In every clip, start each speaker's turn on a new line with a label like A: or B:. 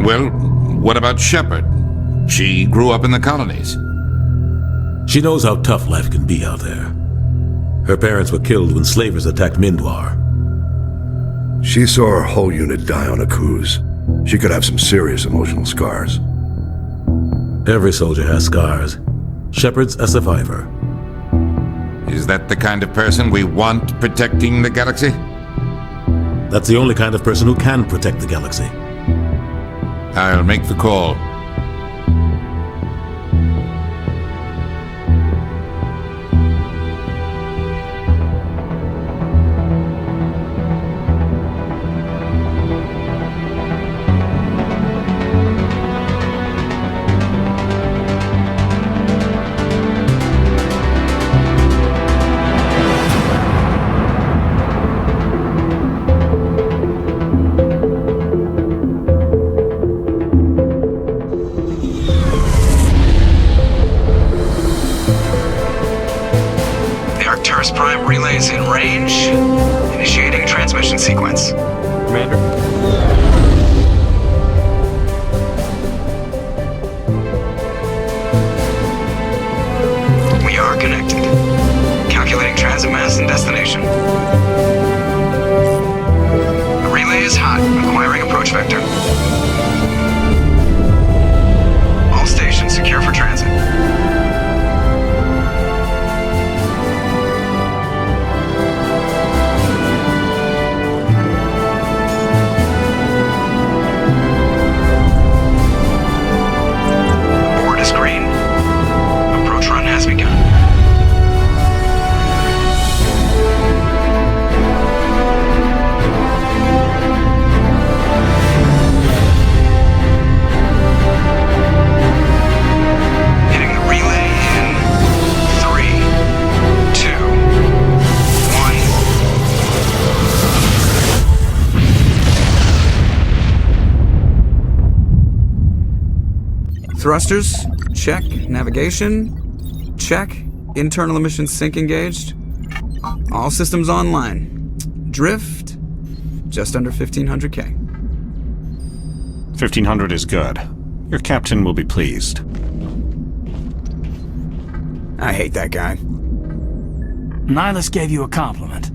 A: Well, what about Shepard? She grew up in the colonies.
B: She knows how tough life can be out there. Her parents were killed when slavers attacked Mindwar.
C: She saw her whole unit die on a cruise. She could have some serious emotional scars.
B: Every soldier has scars. Shepard's a survivor.
A: Is that the kind of person we want protecting the galaxy?
B: That's the only kind of person who can protect the galaxy.
A: I'll make the call.
D: Relays in range. Initiating transmission sequence.
E: Commander?
D: We are connected. Calculating transit mass and destination. The relay is hot. Acquiring approach vector. All stations secure for transit.
F: Thrusters, check. Navigation, check. Internal emission sync engaged. All systems online. Drift, just under 1500K.
E: 1500 is good. Your captain will be pleased.
F: I hate that guy.
G: Nihilus gave you a compliment.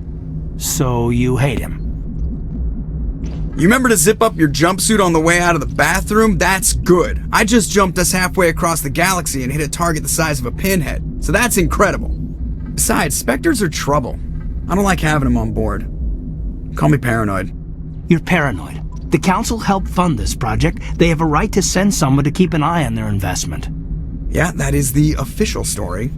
G: So you hate him.
F: You remember to zip up your jumpsuit on the way out of the bathroom? That's good. I just jumped us halfway across the galaxy and hit a target the size of a pinhead, so that's incredible. Besides, Spectres are trouble. I don't like having them on board. Call me paranoid.
G: You're paranoid. The Council helped fund this project. They have a right to send someone to keep an eye on their investment.
F: Yeah, that is the official story.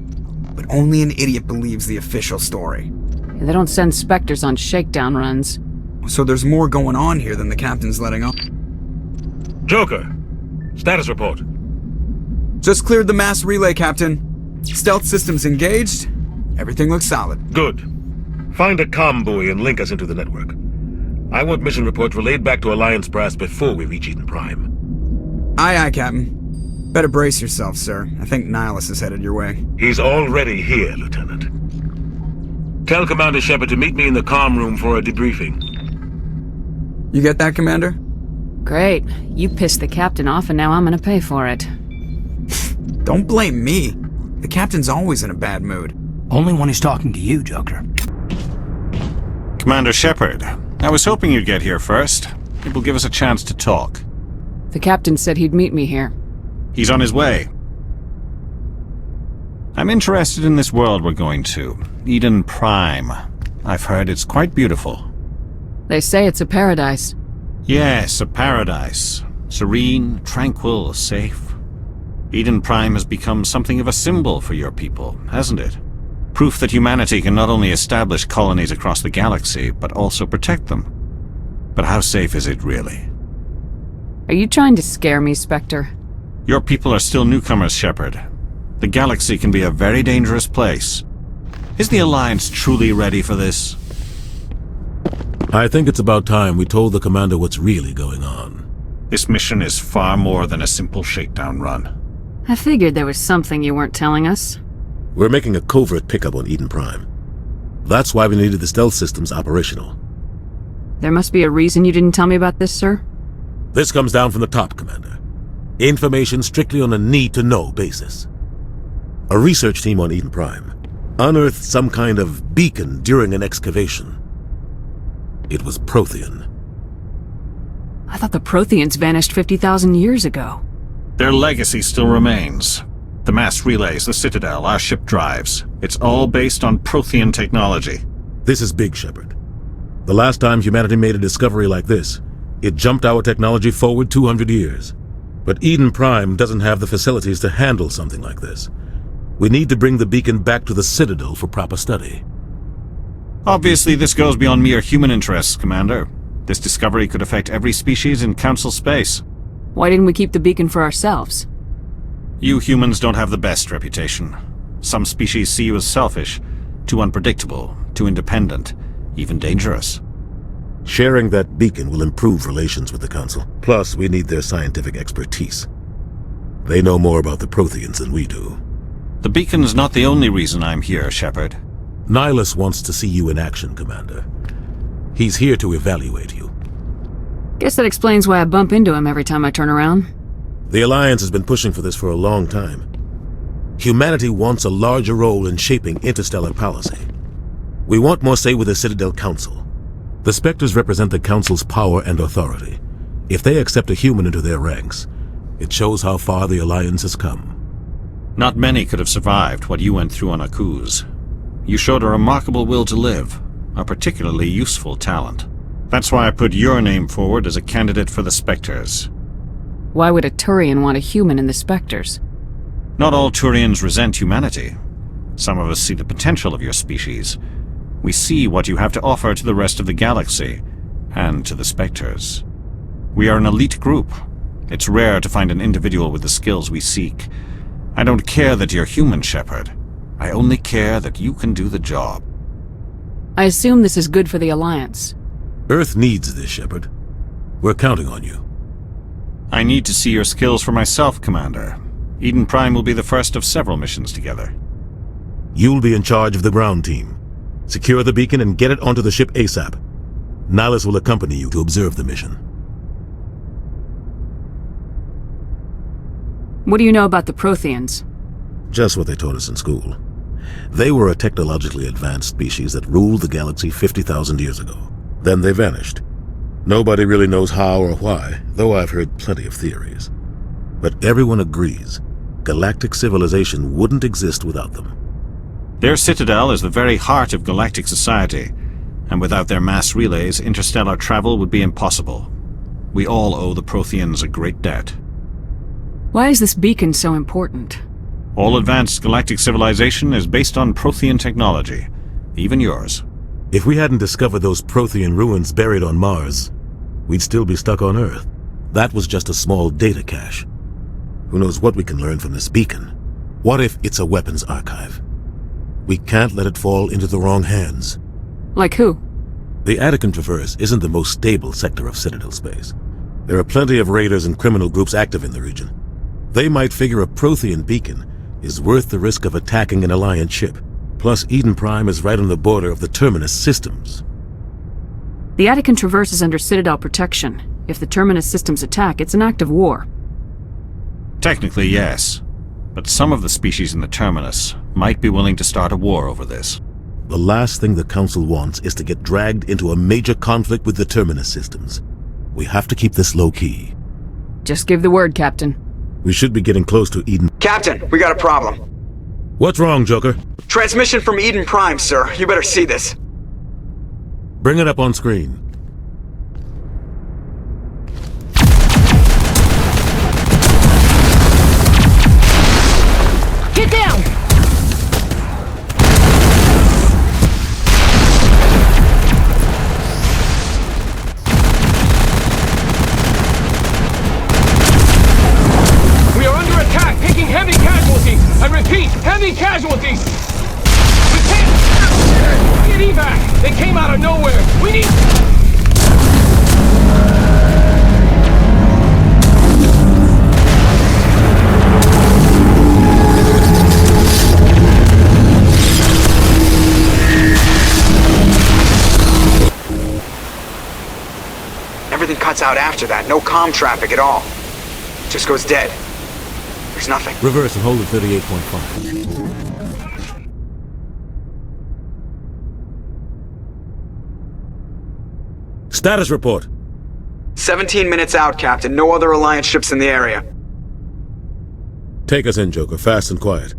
F: But only an idiot believes the official story.
H: They don't send Spectres on shakedown runs.
F: So there's more going on here than the captain's letting on.
I: Joker, status report.
F: Just cleared the mass relay, Captain. Stealth systems engaged. Everything looks solid.
I: Good. Find a comm buoy and link us into the network. I want mission reports relayed back to Alliance Brass before we reach Eden Prime.
F: Aye, aye, Captain. Better brace yourself, sir. I think Nihilus is headed your way.
I: He's already here, Lieutenant. Tell Commander Shepard to meet me in the comm room for a debriefing.
F: You get that, Commander?
H: Great. You pissed the captain off and now I'm gonna pay for it.
F: Don't blame me. The captain's always in a bad mood.
G: Only when he's talking to you, Joker.
E: Commander Shepard, I was hoping you'd get here first. It will give us a chance to talk.
H: The captain said he'd meet me here.
E: He's on his way. I'm interested in this world we're going to, Eden Prime. I've heard it's quite beautiful.
H: They say it's a paradise.
E: Yes, a paradise. Serene, tranquil, safe. Eden Prime has become something of a symbol for your people, hasn't it? Proof that humanity can not only establish colonies across the galaxy, but also protect them. But how safe is it really?
H: Are you trying to scare me, Spectre?
E: Your people are still newcomers, Shepard. The galaxy can be a very dangerous place. Is the Alliance truly ready for this?
B: I think it's about time we told the commander what's really going on.
E: This mission is far more than a simple shakedown run.
H: I figured there was something you weren't telling us.
B: We're making a covert pickup on Eden Prime. That's why we needed the stealth systems operational.
H: There must be a reason you didn't tell me about this, sir?
B: This comes down from the top, Commander. Information strictly on a need-to-know basis. A research team on Eden Prime unearthed some kind of beacon during an excavation. It was prothean.
H: I thought the Protheans vanished 50,000 years ago.
E: Their legacy still remains. The mass relays, the Citadel, our ship drives. It's all based on prothean technology.
B: This is big, Shepard. The last time humanity made a discovery like this, it jumped our technology forward 200 years. But Eden Prime doesn't have the facilities to handle something like this. We need to bring the beacon back to the Citadel for proper study.
E: Obviously, this goes beyond mere human interests, Commander. This discovery could affect every species in Council space.
H: Why didn't we keep the beacon for ourselves?
E: You humans don't have the best reputation. Some species see you as selfish, too unpredictable, too independent, even dangerous.
B: Sharing that beacon will improve relations with the Council. Plus, we need their scientific expertise. They know more about the Protheans than we do.
E: The beacon's not the only reason I'm here, Shepard.
B: Nihilus wants to see you in action, Commander. He's here to evaluate you.
H: Guess that explains why I bump into him every time I turn around.
B: The Alliance has been pushing for this for a long time. Humanity wants a larger role in shaping interstellar policy. We want more say with the Citadel Council. The Spectres represent the Council's power and authority. If they accept a human into their ranks, it shows how far the Alliance has come.
E: Not many could have survived what you went through on Akuz. You showed a remarkable will to live, a particularly useful talent. That's why I put your name forward as a candidate for the Spectres.
H: Why would a Turian want a human in the Spectres?
E: Not all Turians resent humanity. Some of us see the potential of your species. We see what you have to offer to the rest of the galaxy, and to the Spectres. We are an elite group. It's rare to find an individual with the skills we seek. I don't care that you're human, Shepard. I only care that you can do the job.
H: I assume this is good for the Alliance.
B: Earth needs this, Shepard. We're counting on you.
E: I need to see your skills for myself, Commander. Eden Prime will be the first of several missions together.
B: You'll be in charge of the ground team. Secure the beacon and get it onto the ship ASAP. Nihilus will accompany you to observe the mission.
H: What do you know about the Protheans?
B: Just what they taught us in school. They were a technologically advanced species that ruled the galaxy 50,000 years ago. Then they vanished. Nobody really knows how or why, though I've heard plenty of theories. But everyone agrees, galactic civilization wouldn't exist without them.
E: Their Citadel is the very heart of galactic society, and without their mass relays, interstellar travel would be impossible. We all owe the Protheans a great debt.
H: Why is this beacon so important?
E: All advanced galactic civilization is based on Prothean technology, even yours.
B: If we hadn't discovered those Prothean ruins buried on Mars, we'd still be stuck on Earth. That was just a small data cache. Who knows what we can learn from this beacon? What if it's a weapons archive? We can't let it fall into the wrong hands.
H: Like who?
B: The Attican Traverse isn't the most stable sector of Citadel space. There are plenty of raiders and criminal groups active in the region. They might figure a Prothean beacon is worth the risk of attacking an Alliance ship. Plus, Eden Prime is right on the border of the Terminus systems.
H: The Attican Traverse is under Citadel protection. If the Terminus systems attack, it's an act of war.
E: Technically, yes. But some of the species in the Terminus might be willing to start a war over this.
B: The last thing the Council wants is to get dragged into a major conflict with the Terminus systems. We have to keep this low-key.
H: Just give the word, Captain.
B: We should be getting close to Eden.
F: Captain, we got a problem.
B: What's wrong, Joker?
F: Transmission from Eden Prime, sir. You better see this.
B: Bring it up on screen.
H: Get down!
J: We are under attack, taking heavy casualties. I repeat, heavy casualties. We can't get evac. They came out of nowhere. We need...
F: everything cuts out after that. No comm traffic at all. Just goes dead. There's nothing.
B: Reverse and hold at 38.5. Status report.
F: 17 minutes out, Captain. No other Alliance ships in the area.
B: Take us in, Joker, fast and quiet.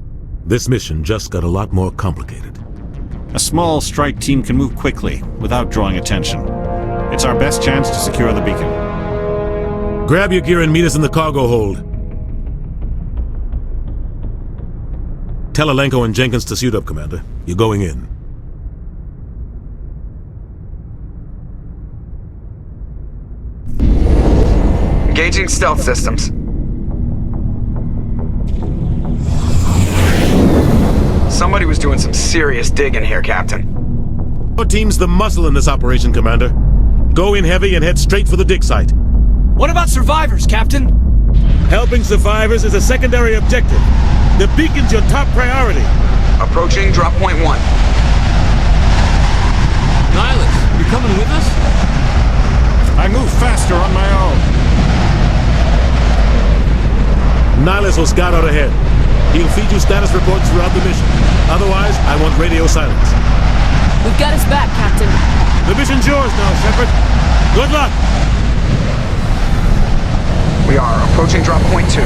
B: This mission just got a lot more complicated.
E: A small strike team can move quickly, without drawing attention. It's our best chance to secure the beacon.
B: Grab your gear and meet us in the cargo hold. Tell Alenko and Jenkins to suit up, Commander. You're going in.
F: Engaging stealth systems. Somebody was doing some serious digging here, Captain.
B: Our team's the muscle in this operation, Commander. Go in heavy and head straight for the dig site.
G: What about survivors, Captain?
B: Helping survivors is a secondary objective. The beacon's your top priority.
F: Approaching drop point 1.
J: Nihilus, you're coming with us?
E: I move faster on my own.
B: Nihilus will scout out ahead. He'll feed you status reports throughout the mission. Otherwise, I want radio silence.
H: We've got his back, Captain.
B: The mission's yours now, Shepard. Good luck!
F: We are approaching drop point 2.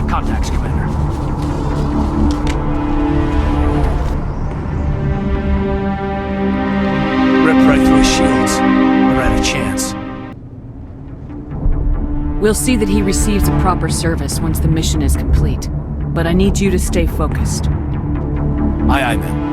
G: Contacts, Commander. Ripped right through his shields. Never had a chance.
H: We'll see that he receives a proper service once the mission is complete. But I need you to stay focused.
G: Aye, aye, man.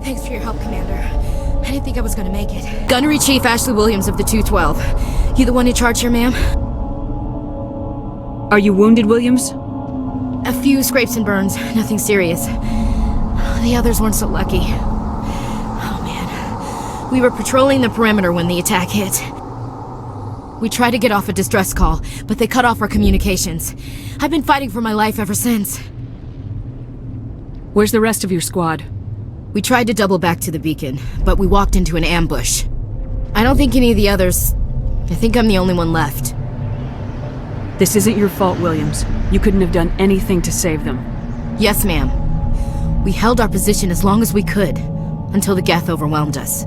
K: Thanks for your help, Commander. I didn't think I was gonna make it. Gunnery Chief Ashley Williams of the 212. You the one in charge here, ma'am?
H: Are you wounded, Williams?
K: A few scrapes and burns, nothing serious. The others weren't so lucky. Oh man. We were patrolling the perimeter when the attack hit. We tried to get off a distress call, but they cut off our communications. I've been fighting for my life ever since.
H: Where's the rest of your squad?
K: We tried to double back to the beacon, but we walked into an ambush. I don't think any of the others... I think I'm the only one left.
H: This isn't your fault, Williams. You couldn't have done anything to save them.
K: Yes, ma'am. We held our position as long as we could, until the geth overwhelmed us.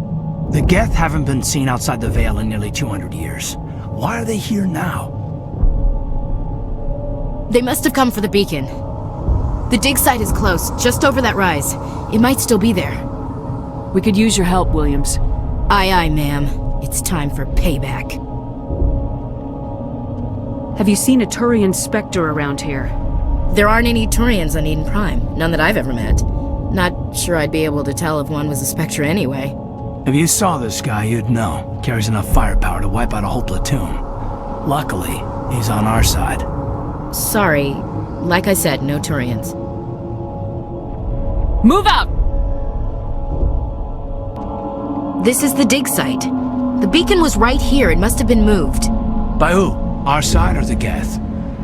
G: The geth haven't been seen outside the Veil in nearly 200 years. Why are they here now?
K: They must have come for the beacon. The dig site is close, just over that rise. It might still be there.
H: We could use your help, Williams.
K: Aye, aye, ma'am. It's time for payback.
H: Have you seen a Turian Spectre around here?
K: There aren't any Turians on Eden Prime. None that I've ever met. Not sure I'd be able to tell if one was a Spectre anyway.
G: If you saw this guy, you'd know. Carries enough firepower to wipe out a whole platoon. Luckily, he's on our side.
K: Sorry. Like I said, no Turians.
H: Move out!
K: This is the dig site. The beacon was right here. It must have been moved.
G: By who? Our side or the geth?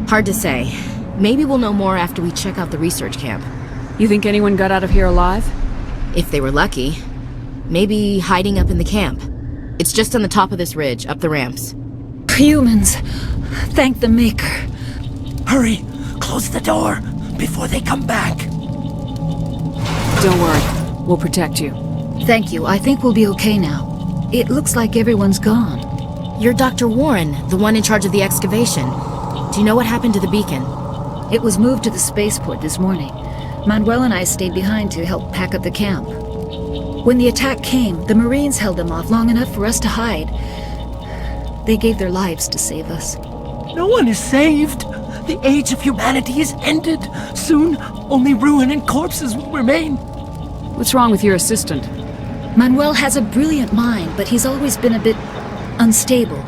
K: Hard to say. Maybe we'll know more after we check out the research camp.
H: You think anyone got out of here alive?
K: If they were lucky. Maybe hiding up in the camp. It's just on the top of this ridge, up the ramps.
L: Humans. Thank the Maker.
G: Hurry! Close the door before they come back.
H: Don't worry. We'll protect you.
L: Thank you. I think we'll be okay now. It looks like everyone's gone.
K: You're Dr. Warren, the one in charge of the excavation. Do you know what happened to the beacon?
L: It was moved to the spaceport this morning. Manuel and I stayed behind to help pack up the camp. When the attack came, the Marines held them off long enough for us to hide. They gave their lives to save us.
G: No one is saved. The age of humanity is ended. Soon, only ruin and corpses will remain.
H: What's wrong with your assistant?
L: Manuel has a brilliant mind, but he's always been a bit unstable.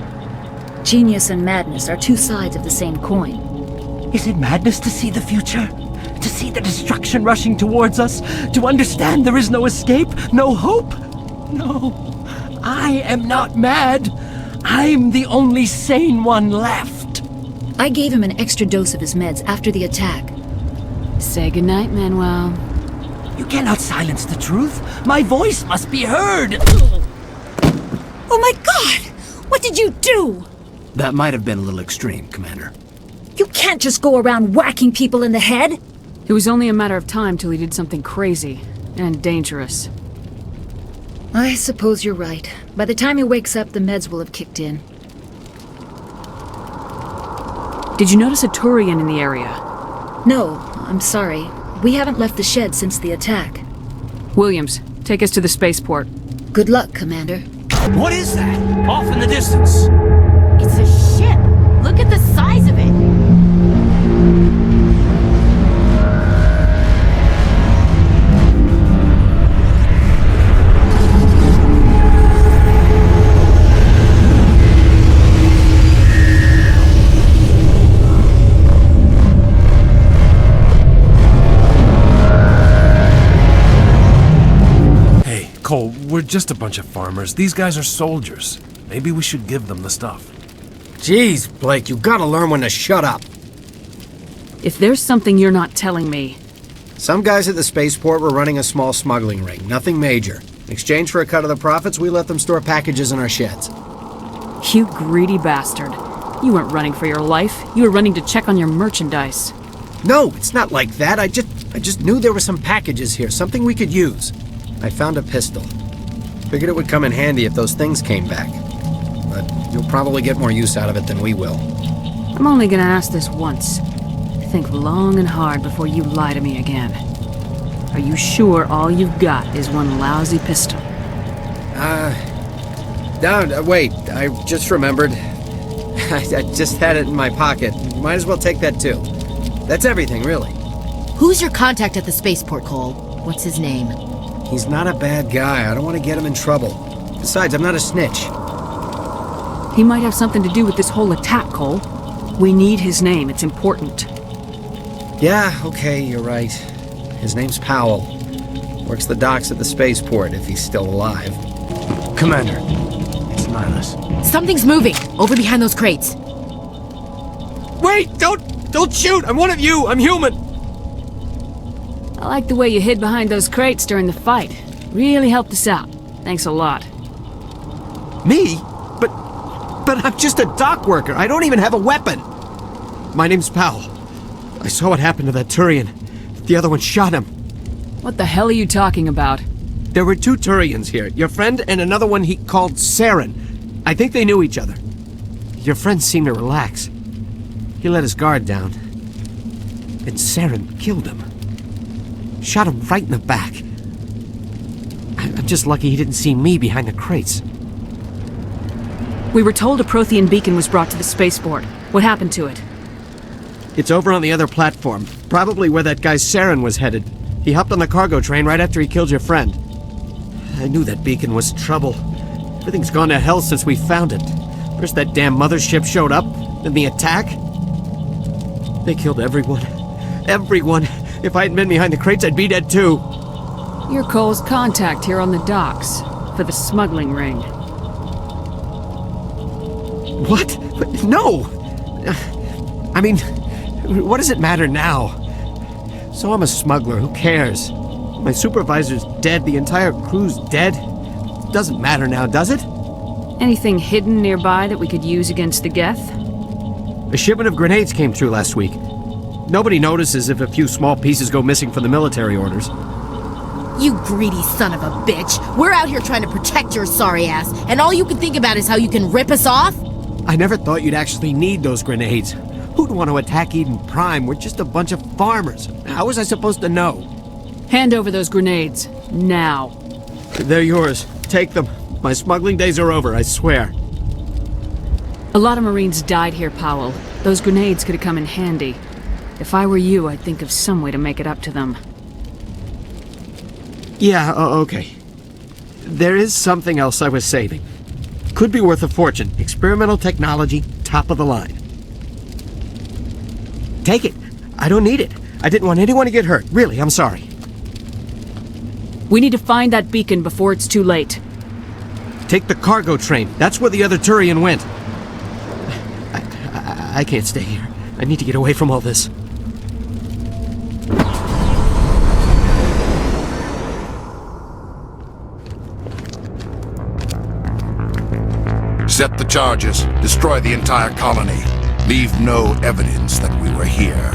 L: Genius and madness are two sides of the same coin.
G: Is it madness to see the future? To see the destruction rushing towards us? To understand there is no escape? No hope? No. I am not mad. I'm the only sane one left.
L: I gave him an extra dose of his meds after the attack.
H: Say goodnight, Manuel.
G: You cannot silence the truth. My voice must be heard.
L: Oh my God! What did you do?
G: That might have been a little extreme, Commander.
L: You can't just go around whacking people in the head.
H: It was only a matter of time till he did something crazy and dangerous.
L: I suppose you're right. By the time he wakes up, the meds will have kicked in.
H: Did you notice a Turian in the area?
L: No, I'm sorry. We haven't left the shed since the attack.
H: Williams, take us to the spaceport.
L: Good luck, Commander.
G: What is that? Off in the distance.
K: It's a ship! Look at the size of it!
M: Cole, we're just a bunch of farmers. These guys are soldiers. Maybe we should give them the stuff.
N: Jeez, Blake, you gotta learn when to shut up.
H: If there's something you're not telling me...
N: Some guys at the spaceport were running a small smuggling ring, nothing major. In exchange for a cut of the profits, we let them store packages in our sheds.
H: You greedy bastard. You weren't running for your life. You were running to check on your merchandise.
N: No, it's not like that. I just knew there were some packages here, something we could use. I found a pistol. Figured it would come in handy if those things came back. But you'll probably get more use out of it than we will.
H: I'm only gonna ask this once. Think long and hard before you lie to me again. Are you sure all you've got is one lousy pistol?
N: No, wait. I just remembered. I just had it in my pocket. Might as well take that too. That's everything, really.
K: Who's your contact at the spaceport, Cole? What's his name?
N: He's not a bad guy. I don't want to get him in trouble. Besides, I'm not a snitch.
H: He might have something to do with this whole attack, Cole. We need his name. It's important.
N: Yeah, okay, you're right. His name's Powell. Works the docks at the spaceport, if he's still alive.
G: Commander, it's Ilos.
K: Something's moving, over behind those crates.
N: Wait, don't shoot! I'm one of you! I'm human!
H: I like the way you hid behind those crates during the fight. Really helped us out. Thanks a lot.
N: Me? But I'm just a dock worker. I don't even have a weapon. My name's Powell. I saw what happened to that Turian. The other one shot him.
H: What the hell are you talking about?
N: There were 2 Turians here, your friend and another one he called Saren. I think they knew each other. Your friend seemed to relax. He let his guard down. And Saren killed him. Shot him right in the back. I'm just lucky he didn't see me behind the crates.
H: We were told a prothean beacon was brought to the spaceport. What happened to it?
N: It's over on the other platform, probably where that guy Saren was headed. He hopped on the cargo train right after he killed your friend. I knew that beacon was trouble. Everything's gone to hell since we found it. First that damn mothership showed up, then the attack. They killed everyone. Everyone! If I hadn't been behind the crates, I'd be dead too.
H: You're Cole's contact here on the docks, for the smuggling ring.
N: What? No! I mean, what does it matter now? So I'm a smuggler, who cares? My supervisor's dead, the entire crew's dead. Doesn't matter now, does it?
H: Anything hidden nearby that we could use against the geth?
N: A shipment of grenades came through last week. Nobody notices if a few small pieces go missing from the military orders.
K: You greedy son of a bitch! We're out here trying to protect your sorry ass, and all you can think about is how you can rip us off?
N: I never thought you'd actually need those grenades. Who'd want to attack Eden Prime? We're just a bunch of farmers. How was I supposed to know?
H: Hand over those grenades. Now.
N: They're yours. Take them. My smuggling days are over, I swear.
H: A lot of Marines died here, Powell. Those grenades could have come in handy. If I were you, I'd think of some way to make it up to them.
N: Yeah, okay. There is something else I was saving. Could be worth a fortune. Experimental technology, top of the line. Take it. I don't need it. I didn't want anyone to get hurt. Really, I'm sorry.
H: We need to find that beacon before it's too late.
N: Take the cargo train. That's where the other Turian went. I can't stay here. I need to get away from all this.
C: Set the charges. Destroy the entire colony. Leave no evidence that we were here.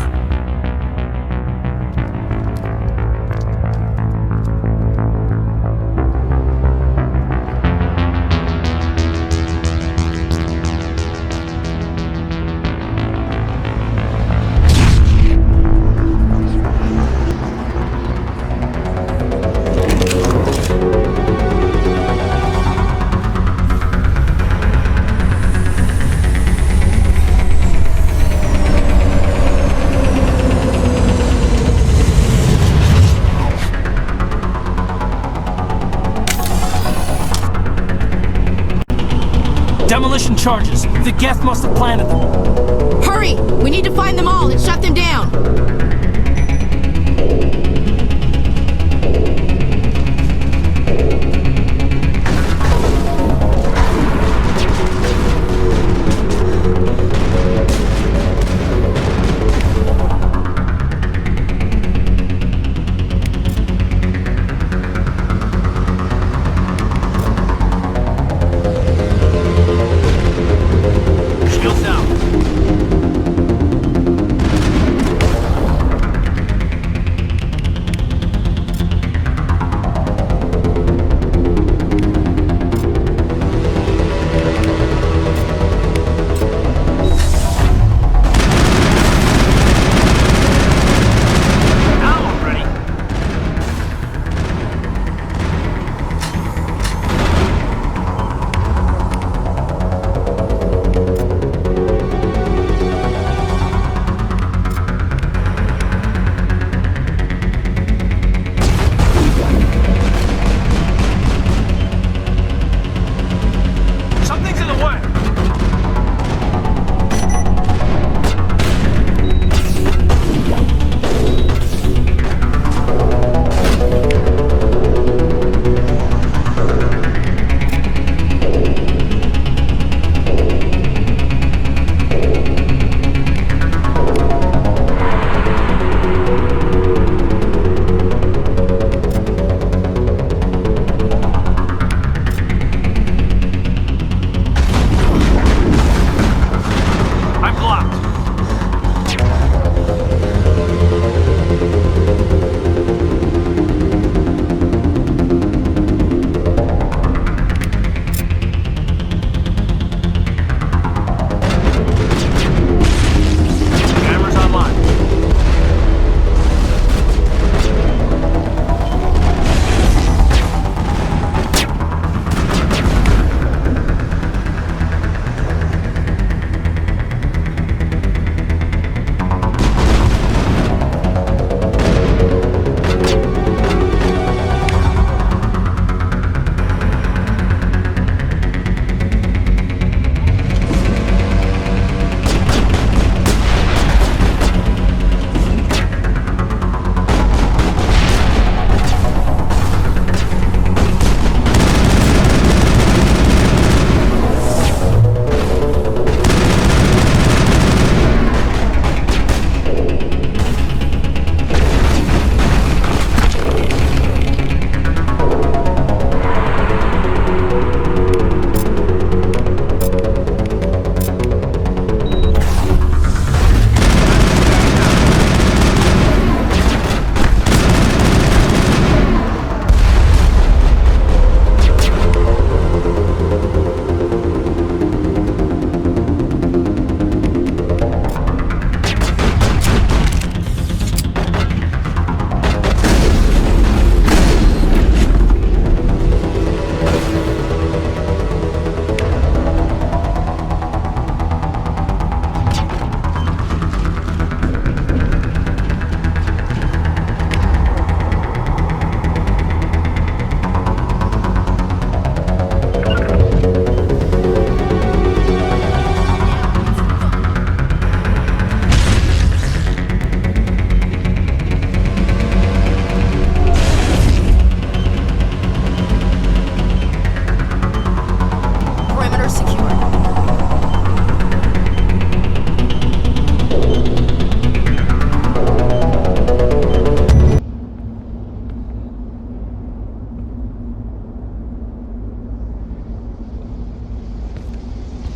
J: Demolition charges. The geth must have planted them.
K: Hurry! We need to find them all and shut them down!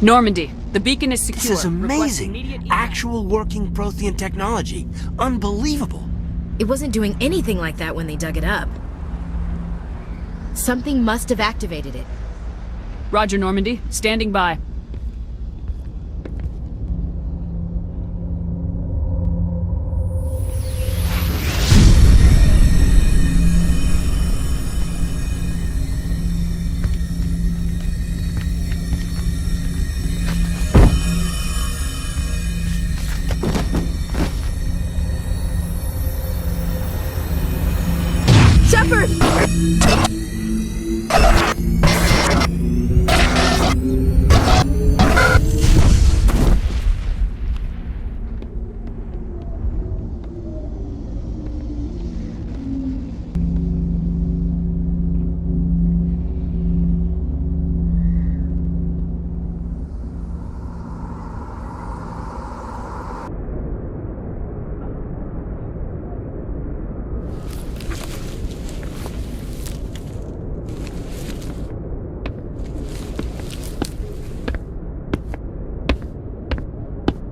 H: Normandy, the beacon is secure.
G: This is
H: Request immediate
G: amazing.
H: evac.
G: Actual working prothean technology. Unbelievable.
K: It wasn't doing anything like that when they dug it up. Something must have activated it.
H: Roger, Normandy. Standing by.
K: Shepard!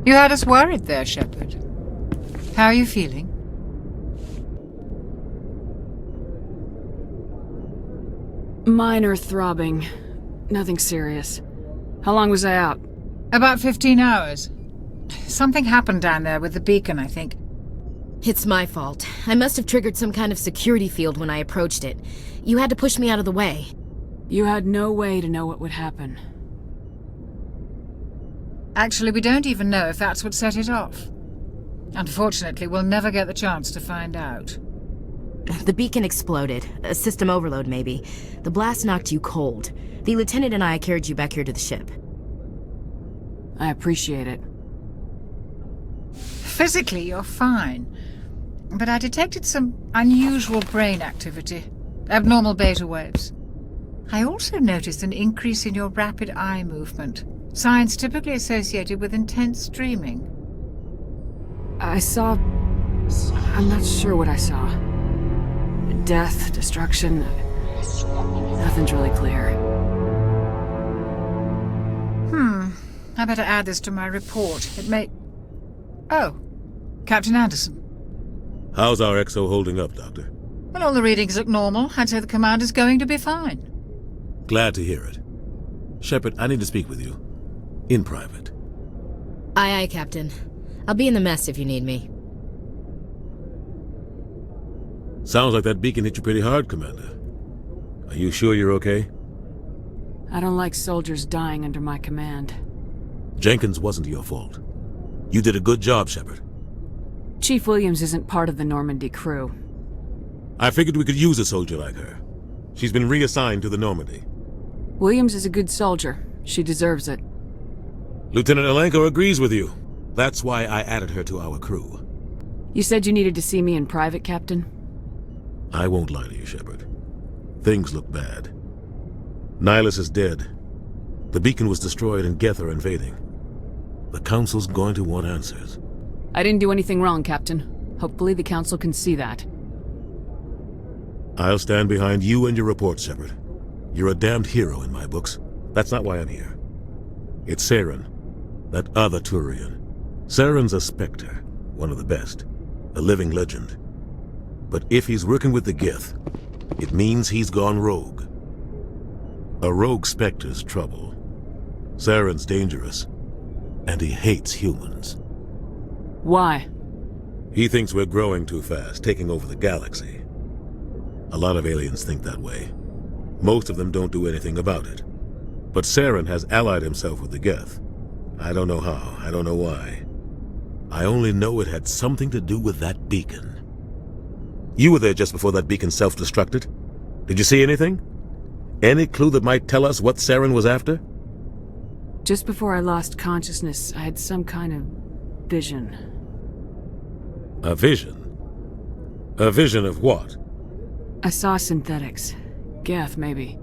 O: You had us worried there, Shepard. How are you feeling?
H: Minor throbbing. Nothing serious. How long was I out?
O: About 15 hours. Something happened down there with the beacon, I think.
K: It's my fault. I must have triggered some kind of security field when I approached it. You had to push me out of the way.
H: You had no way to know what would happen.
O: Actually, we don't even know if that's what set it off. Unfortunately, we'll never get the chance to find out.
K: The beacon exploded. A system overload, maybe. The blast knocked you cold. The lieutenant and I carried you back here to the ship.
H: I appreciate it.
O: Physically, you're fine. But I detected some unusual brain activity. Abnormal beta waves. I also noticed an increase in your rapid eye movement. Signs typically associated with intense dreaming.
H: I saw... I'm not sure what I saw. Death, destruction... Nothing's really clear.
O: I better add this to my report. It may... Oh, Captain Anderson.
B: How's our XO holding up, Doctor?
O: Well, all the readings look normal. I'd say the commander's going to be fine.
B: Glad to hear it. Shepard, I need to speak with you. In private.
K: Aye, aye, Captain. I'll be in the mess if you need me.
B: Sounds like that beacon hit you pretty hard, Commander. Are you sure you're okay?
H: I don't like soldiers dying under my command.
B: Jenkins wasn't your fault. You did a good job, Shepard.
H: Chief Williams isn't part of the Normandy crew.
B: I figured we could use a soldier like her. She's been reassigned to the Normandy.
H: Williams is a good soldier. She deserves it.
B: Lieutenant Alenko agrees with you. That's why I added her to our crew.
H: You said you needed to see me in private, Captain?
B: I won't lie to you, Shepard. Things look bad. Nihilus is dead. The beacon was destroyed and Geth are invading. The Council's going to want answers.
H: I didn't do anything wrong, Captain. Hopefully the Council can see that.
B: I'll stand behind you and your report, Shepard. You're a damned hero in my books. That's not why I'm here. It's Saren, that other Turian. Saren's a Spectre, one of the best, a living legend. But if he's working with the Geth, it means he's gone rogue. A rogue Spectre's trouble. Saren's dangerous, and he hates humans.
H: Why?
B: He thinks we're growing too fast, taking over the galaxy. A lot of aliens think that way. Most of them don't do anything about it. But Saren has allied himself with the Geth. I don't know how, I don't know why. I only know it had something to do with that beacon. You were there just before that beacon self-destructed. Did you see anything? Any clue that might tell us what Saren was after?
H: Just before I lost consciousness, I had some kind of vision.
B: A vision? A vision of what?
H: I saw synthetics. Geth, maybe.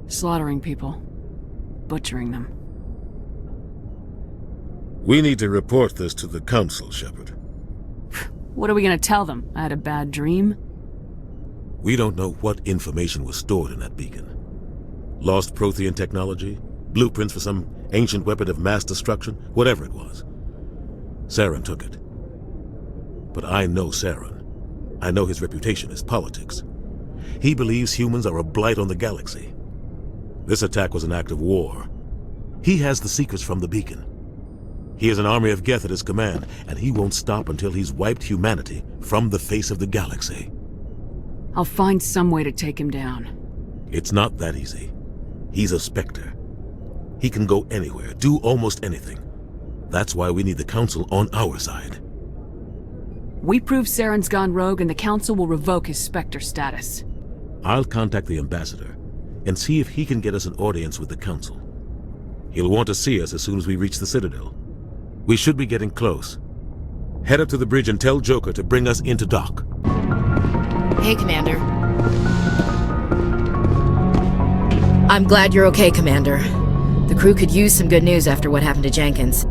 H: Slaughtering people. Butchering them.
B: We need to report this to the Council, Shepard.
H: What are we gonna tell them? I had a bad dream?
B: We don't know what information was stored in that beacon. Lost prothean technology? Blueprints for some Ancient weapon of mass destruction, whatever it was. Saren took it. But I know Saren. I know his reputation is politics. He believes humans are a blight on the galaxy. This attack was an act of war. He has the secrets from the beacon. He has an army of geth at his command, and he won't stop until he's wiped humanity from the face of the galaxy.
H: I'll find some way to take him down.
B: It's not that easy. He's a Spectre. He can go anywhere, do almost anything. That's why we need the Council on our side.
H: We prove Saren's gone rogue and the Council will revoke his Spectre status.
B: I'll contact the Ambassador and see if he can get us an audience with the Council. He'll want to see us as soon as we reach the Citadel. We should be getting close. Head up to the bridge and tell Joker to bring us into dock.
K: Hey, Commander. I'm glad you're okay, Commander. The crew could use some good news after what happened to Jenkins.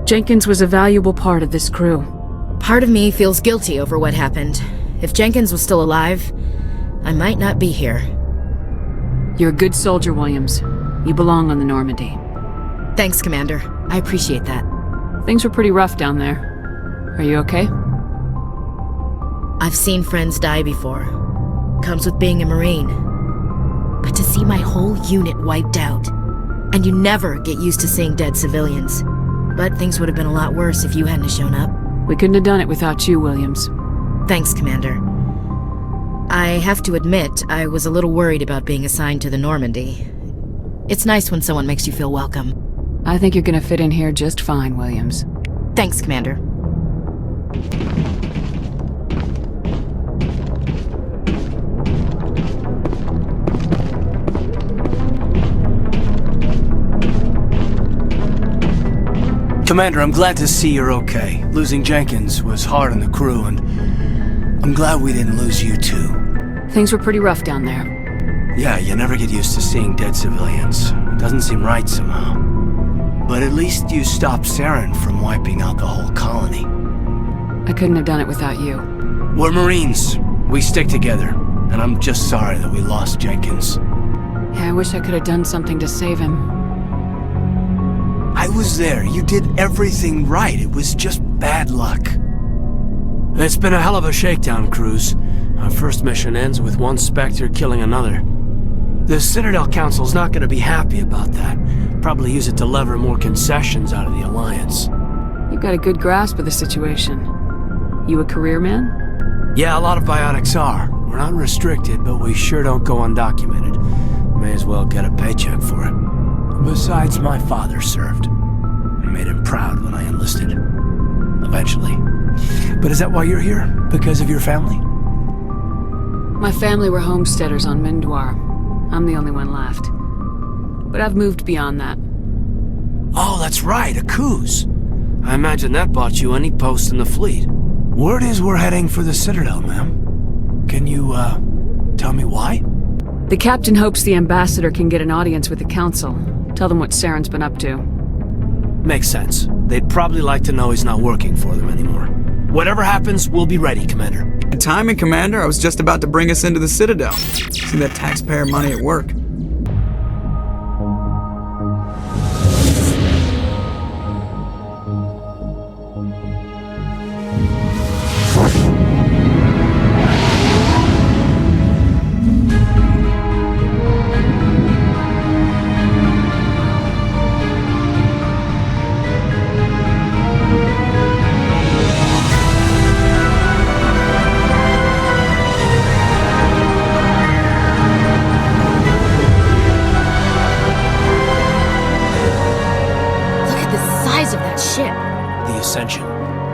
H: Jenkins was a valuable part of this crew.
K: Part of me feels guilty over what happened. If Jenkins was still alive, I might not be here.
H: You're a good soldier, Williams. You belong on the Normandy.
K: Thanks, Commander. I appreciate that.
H: Things were pretty rough down there. Are you okay?
K: I've seen friends die before. Comes with being a Marine. But to see my whole unit wiped out, and you never get used to seeing dead civilians. But things would have been a lot worse if you hadn't shown up.
H: We couldn't have done it without you, Williams.
K: Thanks, Commander. I have to admit, I was a little worried about being assigned to the Normandy. It's nice when someone makes you feel welcome.
H: I think you're gonna fit in here just fine, Williams.
K: Thanks, Commander.
P: Commander, I'm glad to see you're okay. Losing Jenkins was hard on the crew, and I'm glad we didn't lose you too.
H: Things were pretty rough down there.
P: Yeah, you never get used to seeing dead civilians. It doesn't seem right somehow. But at least you stopped Saren from wiping out the whole colony.
H: I couldn't have done it without you.
P: We're Marines. We stick together. And I'm just sorry that we lost Jenkins.
H: Yeah, I wish I could have done something to save him.
P: I was there. You did everything right. It was just bad luck.
M: It's been a hell of a shakedown, Cruz. Our first mission ends with one Spectre killing another. The Citadel Council's not going to be happy about that. Probably use it to lever more concessions out of the Alliance.
H: You've got a good grasp of the situation. You a career man?
M: Yeah, a lot of biotics are. We're not restricted, but we sure don't go undocumented. May as well get a paycheck for it. Besides, my father served. I made him proud when I enlisted. Eventually. But is that why you're here? Because of your family?
H: My family were homesteaders on Mindwar. I'm the only one left. But I've moved beyond that.
M: Oh, that's right, a Kuz. I imagine that bought you any post in the fleet. Word is we're heading for the Citadel, ma'am. Can you, tell me why?
H: The captain hopes the ambassador can get an audience with the council. Tell them what Saren's been up to.
M: Makes sense. They'd probably like to know he's not working for them anymore. Whatever happens, we'll be ready, Commander.
F: Good timing, Commander. I was just about to bring us into the Citadel. See that taxpayer money at work.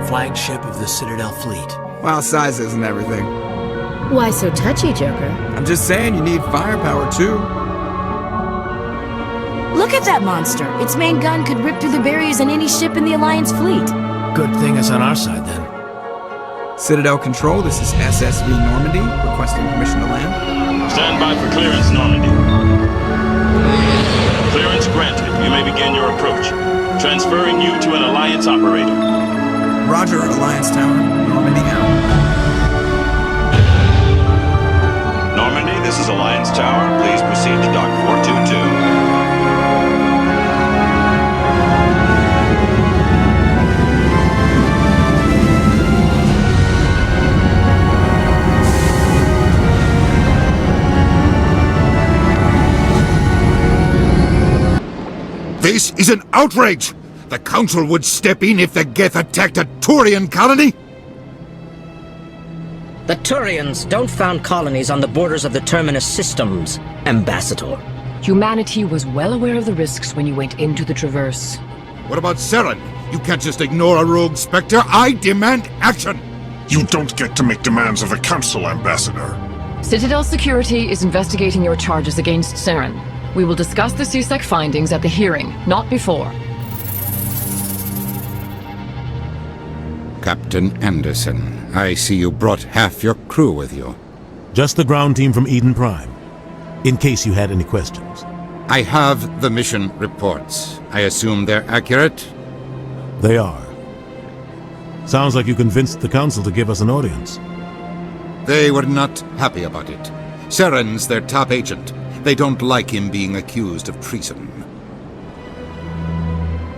M: Flagship of the Citadel fleet.
F: Well, size isn't everything.
K: Why so touchy, Joker?
F: I'm just saying you need firepower, too.
K: Look at that monster! Its main gun could rip through the barriers in any ship in the Alliance fleet.
M: Good thing it's on our side, then.
F: Citadel Control, this is SSV Normandy, requesting permission to land.
Q: Stand by for clearance, Normandy. Clearance granted. You may begin your approach. Transferring you to an Alliance operator.
F: Roger, Alliance Tower. Normandy out.
Q: Normandy, this is Alliance Tower. Please proceed to Dock 422.
A: This is an outrage! The Council would step in if the geth attacked a Turian colony?
R: The Turians don't found colonies on the borders of the Terminus systems, Ambassador.
S: Humanity was well aware of the risks when you went into the Traverse.
A: What about Saren? You can't just ignore a rogue Spectre. I demand action!
T: You don't get to make demands of the Council, Ambassador.
S: Citadel Security is investigating your charges against Saren. We will discuss the CSEC findings at the hearing, not before.
A: Captain Anderson, I see you brought half your crew with you.
B: Just the ground team from Eden Prime, in case you had any questions.
A: I have the mission reports. I assume they're accurate?
B: They are. Sounds like you convinced the Council to give us an audience.
A: They were not happy about it. Saren's their top agent. They don't like him being accused of treason.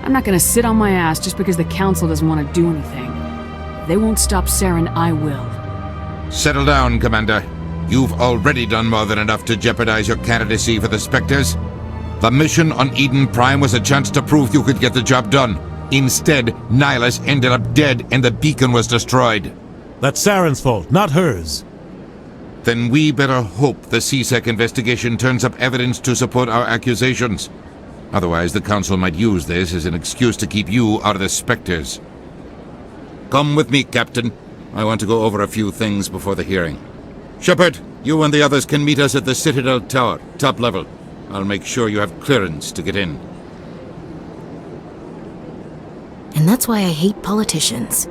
H: I'm not gonna sit on my ass just because the Council doesn't want to do anything. If they won't stop Saren, I will.
A: Settle down, Commander. You've already done more than enough to jeopardize your candidacy for the Spectres. The mission on Eden Prime was a chance to prove you could get the job done. Instead, Nihilus ended up dead and the beacon was destroyed.
B: That's Saren's fault, not hers.
A: Then we better hope the CSEC investigation turns up evidence to support our accusations. Otherwise, the Council might use this as an excuse to keep you out of the Spectres. Come with me, Captain. I want to go over a few things before the hearing. Shepard, you and the others can meet us at the Citadel Tower, top level. I'll make sure you have clearance to get in.
K: And that's why I hate politicians.